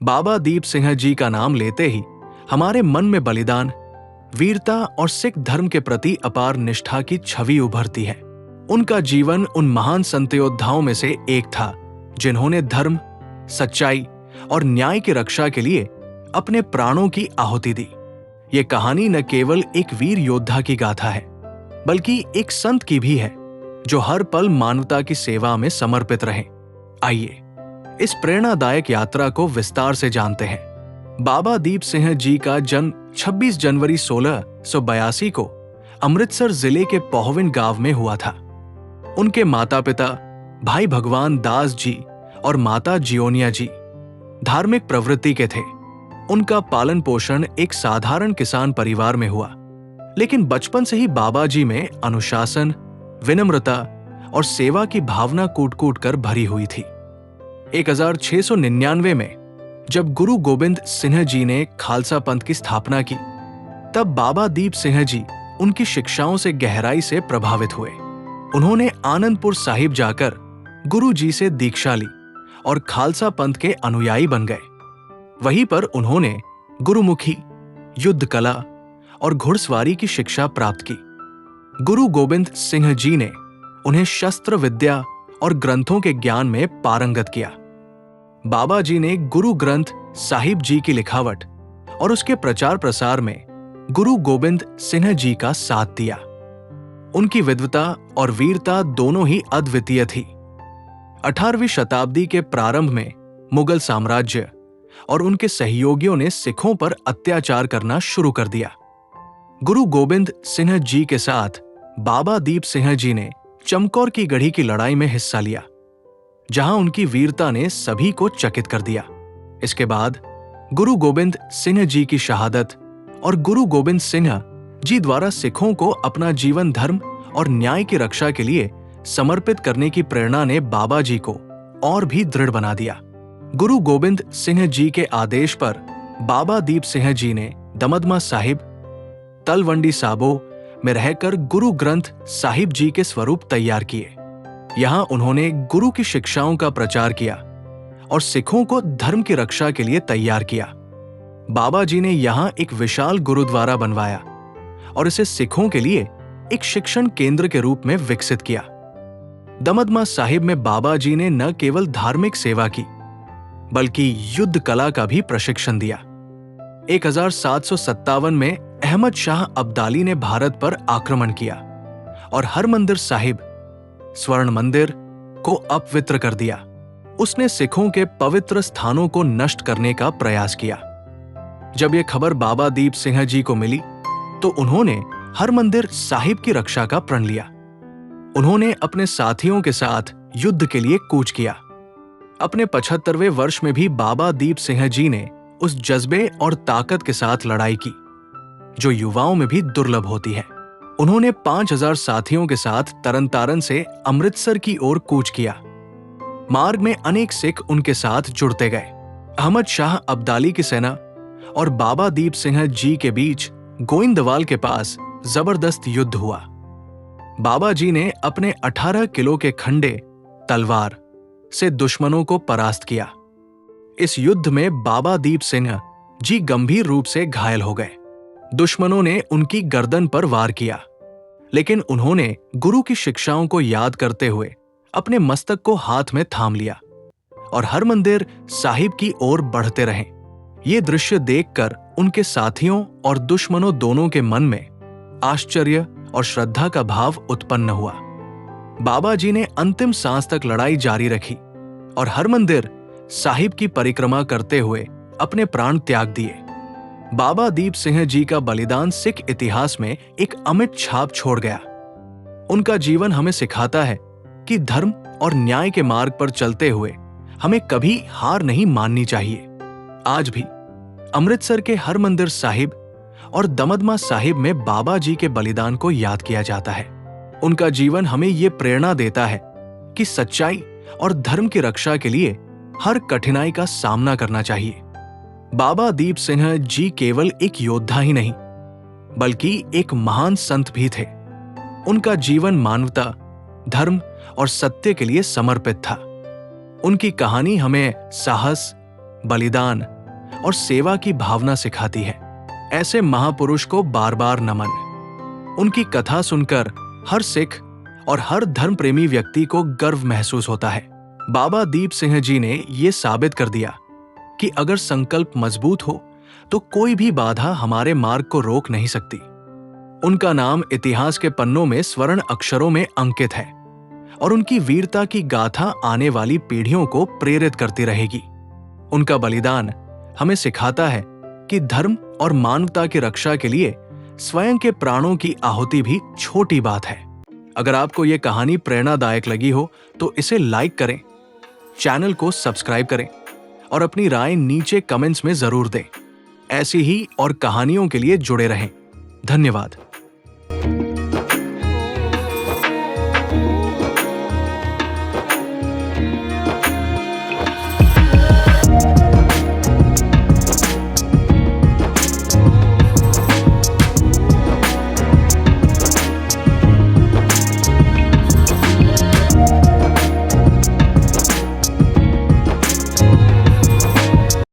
बाबा दीप सिंह जी का नाम लेते ही हमारे मन में बलिदान, वीरता और सिख धर्म के प्रति अपार निष्ठा की छवि उभरती है। उनका जीवन उन महान संत योद्धाओं में से एक था जिन्होंने धर्म, सच्चाई और न्याय की रक्षा के लिए अपने प्राणों की आहुति दी। ये कहानी न केवल एक वीर योद्धा की गाथा है, बल्कि एक संत की भी है जो हर पल मानवता की सेवा में समर्पित रहे। आइए इस प्रेरणादायक यात्रा को विस्तार से जानते हैं। बाबा दीप सिंह जी का जन्म 26 जनवरी 1682 को अमृतसर जिले के पोहविन गांव में हुआ था। उनके माता पिता भाई भगवान दास जी और माता जियोनिया जी धार्मिक प्रवृत्ति के थे। उनका पालन पोषण एक साधारण किसान परिवार में हुआ, लेकिन बचपन से ही बाबा जी में अनुशासन, विनम्रता और सेवा की भावना कूट-कूट कर भरी हुई थी। 1699 में जब गुरु गोबिंद सिंह जी ने खालसा पंथ की स्थापना की, तब बाबा दीप सिंह जी उनकी शिक्षाओं से गहराई से प्रभावित हुए। उन्होंने आनंदपुर साहिब जाकर गुरु जी से दीक्षा ली और खालसा पंथ के अनुयायी बन गए। वहीं पर उन्होंने गुरुमुखी, युद्ध कला और घुड़सवारी की शिक्षा प्राप्त की। गुरु गोबिंद सिंह जी ने उन्हें शस्त्र विद्या और ग्रंथों के ज्ञान में पारंगत किया। बाबा जी ने गुरु ग्रंथ साहिब जी की लिखावट और उसके प्रचार प्रसार में गुरु गोबिंद सिंह जी का साथ दिया। उनकी विद्वता और वीरता दोनों ही अद्वितीय थी। 18वीं शताब्दी के प्रारंभ में मुगल साम्राज्य और उनके सहयोगियों ने सिखों पर अत्याचार करना शुरू कर दिया। गुरु गोबिंद सिंह जी के साथ बाबा दीप सिंह जी ने चमकौर की गढ़ी की लड़ाई में हिस्सा लिया, जहां उनकी वीरता ने सभी को चकित कर दिया। इसके बाद गुरु गोबिंद सिंह जी की शहादत और गुरु गोबिंद सिंह जी द्वारा सिखों को अपना जीवन धर्म और न्याय की रक्षा के लिए समर्पित करने की प्रेरणा ने बाबा जी को और भी दृढ़ बना दिया। गुरु गोबिंद सिंह जी के आदेश पर बाबा दीप सिंह जी ने दमदमा साहिब, तलवंडी साबो में रहकर गुरु ग्रंथ साहिब जी के स्वरूप तैयार किए। यहां उन्होंने गुरु की शिक्षाओं का प्रचार किया और सिखों को धर्म की रक्षा के लिए तैयार किया। बाबा जी ने यहां एक विशाल गुरुद्वारा बनवाया और इसे सिखों के लिए एक शिक्षण केंद्र के रूप में विकसित किया। दमदमा साहिब में बाबा जी ने न केवल धार्मिक सेवा की, बल्कि युद्ध कला का भी प्रशिक्षण दिया। 1757 में अहमद शाह अब्दाली ने भारत पर आक्रमण किया और हरमंदिर साहिब, स्वर्ण मंदिर, को अपवित्र कर दिया। उसने सिखों के पवित्र स्थानों को नष्ट करने का प्रयास किया। जब यह खबर बाबा दीप सिंह जी को मिली, तो उन्होंने हरमंदिर साहिब की रक्षा का प्रण लिया। उन्होंने अपने साथियों के साथ युद्ध के लिए कूच किया। अपने 75वें वर्ष में भी बाबा दीप सिंह जी ने उस जज्बे और ताकत के साथ लड़ाई की जो युवाओं में भी दुर्लभ होती है। उन्होंने 5000 साथियों के साथ तरनतारन से अमृतसर की ओर कूच किया। मार्ग में अनेक सिख उनके साथ जुड़ते गए। अहमद शाह अब्दाली की सेना और बाबा दीप सिंह जी के बीच गोइंदवाल के पास जबरदस्त युद्ध हुआ। बाबा जी ने अपने 18 किलो के खंडे तलवार से दुश्मनों को परास्त किया। इस युद्ध में बाबा दीप सिंह जी गंभीर रूप से घायल हो गए। दुश्मनों ने उनकी गर्दन पर वार किया, लेकिन उन्होंने गुरु की शिक्षाओं को याद करते हुए अपने मस्तक को हाथ में थाम लिया और हरमंदिर साहिब की ओर बढ़ते रहे। ये दृश्य देखकर उनके साथियों और दुश्मनों दोनों के मन में आश्चर्य और श्रद्धा का भाव उत्पन्न हुआ। बाबा जी ने अंतिम सांस तक लड़ाई जारी रखी और हरमंदिर साहिब की परिक्रमा करते हुए अपने प्राण त्याग दिए। बाबा दीप सिंह जी का बलिदान सिख इतिहास में एक अमिट छाप छोड़ गया। उनका जीवन हमें सिखाता है कि धर्म और न्याय के मार्ग पर चलते हुए हमें कभी हार नहीं माननी चाहिए। आज भी अमृतसर के हरमंदिर साहिब और दमदमा साहिब में बाबा जी के बलिदान को याद किया जाता है। उनका जीवन हमें ये प्रेरणा देता है कि सच्चाई और धर्म की रक्षा के लिए हर कठिनाई का सामना करना चाहिए। बाबा दीप सिंह जी केवल एक योद्धा ही नहीं, बल्कि एक महान संत भी थे। उनका जीवन मानवता, धर्म और सत्य के लिए समर्पित था। उनकी कहानी हमें साहस, बलिदान और सेवा की भावना सिखाती है। ऐसे महापुरुष को बार बार नमन। उनकी कथा सुनकर हर सिख और हर धर्म प्रेमी व्यक्ति को गर्व महसूस होता है। बाबा दीप सिंह जी ने ये साबित कर दिया कि अगर संकल्प मजबूत हो तो कोई भी बाधा हमारे मार्ग को रोक नहीं सकती। उनका नाम इतिहास के पन्नों में स्वर्ण अक्षरों में अंकित है और उनकी वीरता की गाथा आने वाली पीढ़ियों को प्रेरित करती रहेगी। उनका बलिदान हमें सिखाता है कि धर्म और मानवता की रक्षा के लिए स्वयं के प्राणों की आहुति भी छोटी बात है। अगर आपको यह कहानी प्रेरणादायक लगी हो तो इसे लाइक करें, चैनल को सब्सक्राइब करें और अपनी राय नीचे कमेंट्स में जरूर दें। ऐसी ही और कहानियों के लिए जुड़े रहें। धन्यवाद।